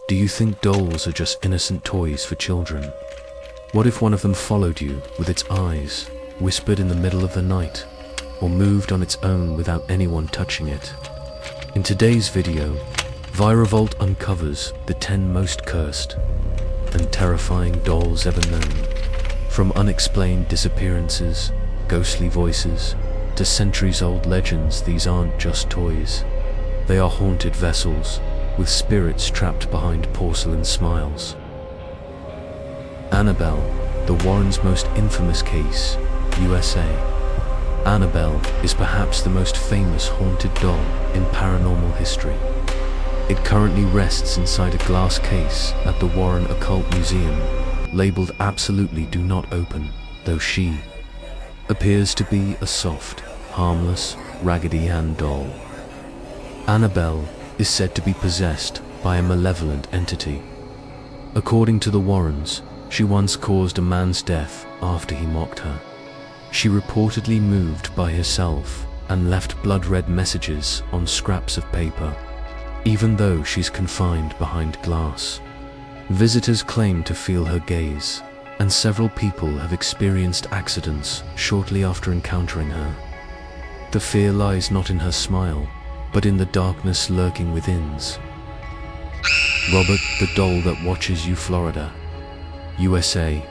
Do you think dolls are just innocent toys for children? What if one of them followed you with its eyes, whispered in the middle of the night, or moved on its own without anyone touching it? In today's video, ViralVault uncovers the 10 most cursed and terrifying dolls ever known. From unexplained disappearances, ghostly voices, to centuries-old legends, these aren't just toys. They are haunted vessels, with spirits trapped behind porcelain smiles. Annabelle, the Warrens' most infamous case, USA. Annabelle is perhaps the most famous haunted doll in paranormal history. It currently rests inside a glass case at the Warren Occult Museum, labeled "Absolutely Do Not Open," though she appears to be a soft, harmless, Raggedy Ann doll. Annabelle is said to be possessed by a malevolent entity. According to the Warrens, she once caused a man's death after he mocked her. She reportedly moved by herself and left blood-red messages on scraps of paper, even though she's confined behind glass. Visitors claim to feel her gaze, and several people have experienced accidents shortly after encountering her. The fear lies not in her smile, but in the darkness lurking within. Robert the Doll That Watches You, Florida, USA.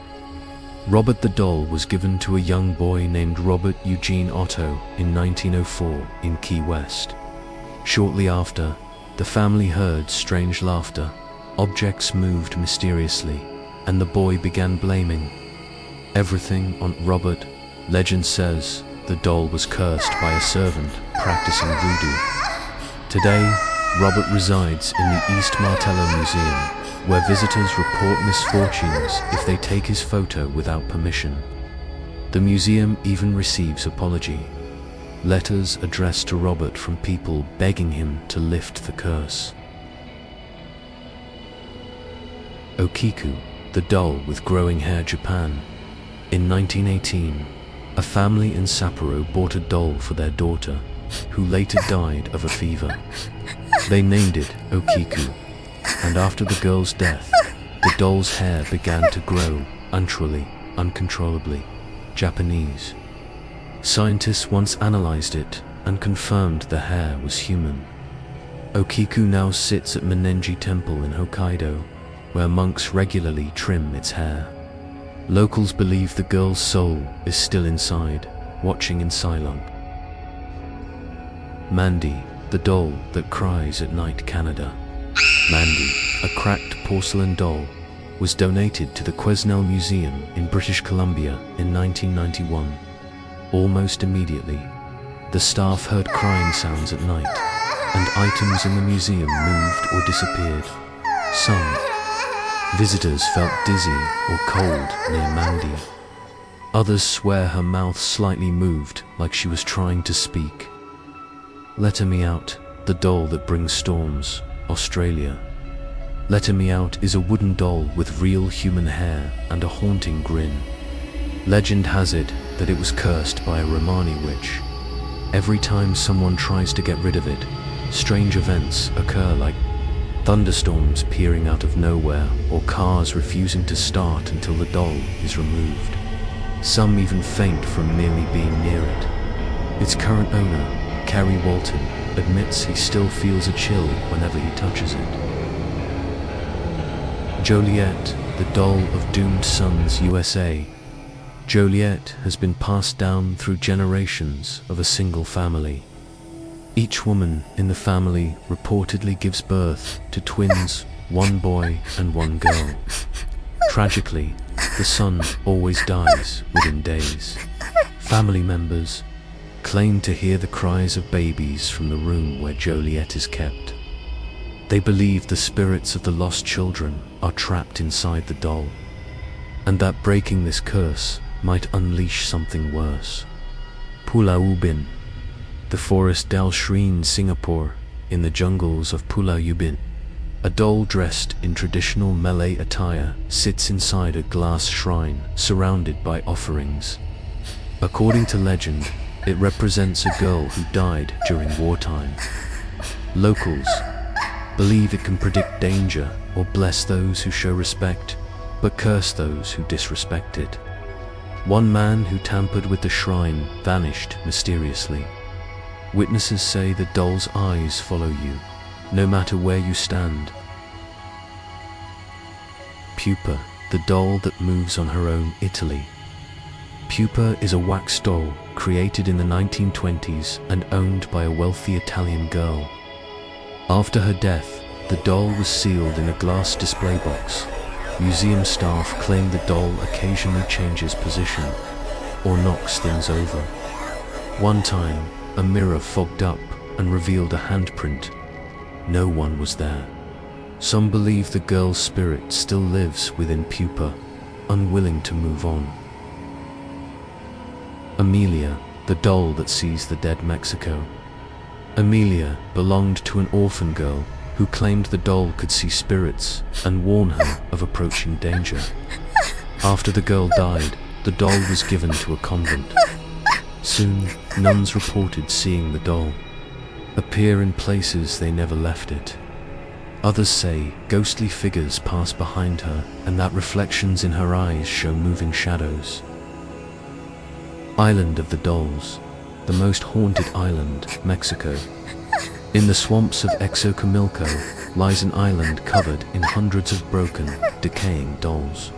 Robert the Doll was given to a young boy named Robert Eugene Otto in 1904 in Key West. Shortly after, the family heard strange laughter, objects moved mysteriously, and the boy began blaming everything on Robert. Legend says the doll was cursed by a servant practicing voodoo. Today, Robert resides in the East Martello Museum, where visitors report misfortunes if they take his photo without permission. The museum even receives apology, letters addressed to Robert from people begging him to lift the curse. Okiku, the doll with growing hair, Japan. In 1918, a family in Sapporo bought a doll for their daughter, who later died of a fever. They named it Okiku, and after the girl's death, the doll's hair began to grow uncontrollably. Japanese. Scientists once analyzed it and confirmed the hair was human. Okiku now sits at Menenji Temple in Hokkaido, where monks regularly trim its hair. Locals believe the girl's soul is still inside, watching in silence. Mandy, the doll that cries at night, Canada. Mandy, a cracked porcelain doll, was donated to the Quesnel Museum in British Columbia in 1991. Almost immediately, the staff heard crying sounds at night, and items in the museum moved or disappeared. Some visitors felt dizzy or cold near Mandy. Others swear her mouth slightly moved, like she was trying to speak. Let Me Out, the doll that brings storms, Australia. Let Me Out is a wooden doll with real human hair and a haunting grin. Legend has it that it was cursed by a Romani witch. Every time someone tries to get rid of it, strange events occur, like thunderstorms appearing out of nowhere or cars refusing to start until the doll is removed. Some even faint from merely being near it. Its current owner, Kerry Walton, admits he still feels a chill whenever he touches it. Joliet, the doll of doomed sons, USA. Joliet has been passed down through generations of a single family. Each woman in the family reportedly gives birth to twins, one boy and one girl. Tragically, the son always dies within days. Family members claim to hear the cries of babies from the room where Joliet is kept. They believe the spirits of the lost children are trapped inside the doll, and that breaking this curse might unleash something worse. Pulau Ubin, the forest Dal Shreen, Singapore. In the jungles of Pulau Ubin, a doll dressed in traditional Malay attire sits inside a glass shrine surrounded by offerings. According to legend, it represents a girl who died during wartime. Locals believe it can predict danger or bless those who show respect, but curse those who disrespect it. One man who tampered with the shrine vanished mysteriously. Witnesses say the doll's eyes follow you, no matter where you stand. Pupa, the doll that moves on her own, Italy. Pupa is a wax doll created in the 1920s and owned by a wealthy Italian girl. After her death, the doll was sealed in a glass display box. Museum staff claim the doll occasionally changes position or knocks things over. One time, a mirror fogged up and revealed a handprint. No one was there. Some believe the girl's spirit still lives within Pupa, unwilling to move on. Emilia, the doll that sees the dead Mexico. Emilia belonged to an orphan girl who claimed the doll could see spirits and warn her of approaching danger. After the girl died, the doll was given to a convent. Soon, nuns reported seeing the doll appear in places they never left it. Others say ghostly figures pass behind her and that reflections in her eyes show moving shadows. Island of the Dolls, the most haunted island, Mexico. In the swamps of Xochimilco lies an island covered in hundreds of broken, decaying dolls.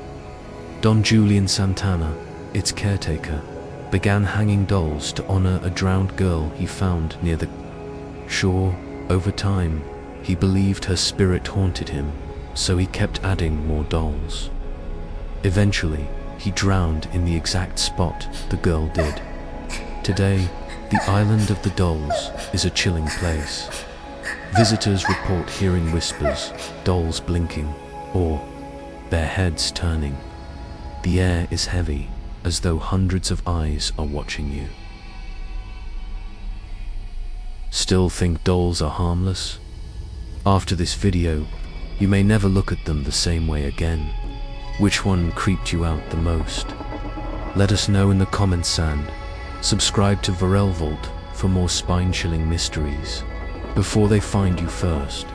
Don Julian Santana, its caretaker, began hanging dolls to honor a drowned girl he found near the shore. Over time, he believed her spirit haunted him, so he kept adding more dolls. Eventually, he drowned in the exact spot the girl did. Today, the Island of the Dolls is a chilling place. Visitors report hearing whispers, dolls blinking, or their heads turning. The air is heavy, as though hundreds of eyes are watching you. Still think dolls are harmless? After this video, you may never look at them the same way again. Which one creeped you out the most? Let us know in the comments and subscribe to ViralVault for more spine-chilling mysteries before they find you first.